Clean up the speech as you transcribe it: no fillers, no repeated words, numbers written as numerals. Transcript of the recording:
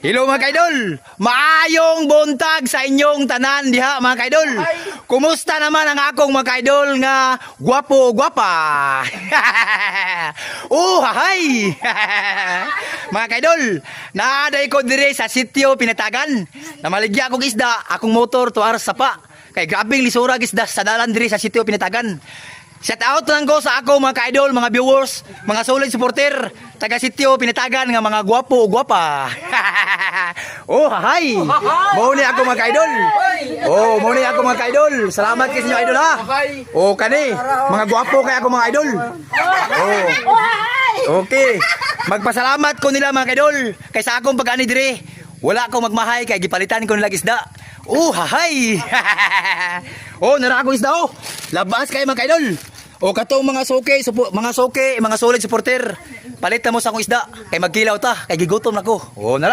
Hello mga kaidol, maayong buntag sa inyong tanan diha mga kaidol. Kumusta naman ang akong mga kaidol nga gwapo-gwapa? Hay! Mga kaidol, naaday ko dire sa sitio Pinatagan. Namaligya akong isda, akong motor tuwar sa pa. Kay grabing lisura isda sa dalan dire sa sitio Pinatagan. Shout out lang ko sa ako mga ka-idol, mga viewers, mga solid supporter, taga sitio Pinatagan nga mga gwapo o gwapa. Hay! Mauni ako mga ka-idol. Mauni ako mga ka-idol. Salamat kayo sa inyo idol ha. Kani, mga gwapo kay ako mga idol. Okay. Magpasalamat ko nila mga ka-idol kay sa akong pag-ani dire. Wala akong magmahay kay gipalitan ko nila isda. Hay! Nara akong isda Labas kayo mga ka-idol. Katong mga solid supporter, palit na mo sa akong isda kay magkilaw ta, kay gigutom na ko. Nara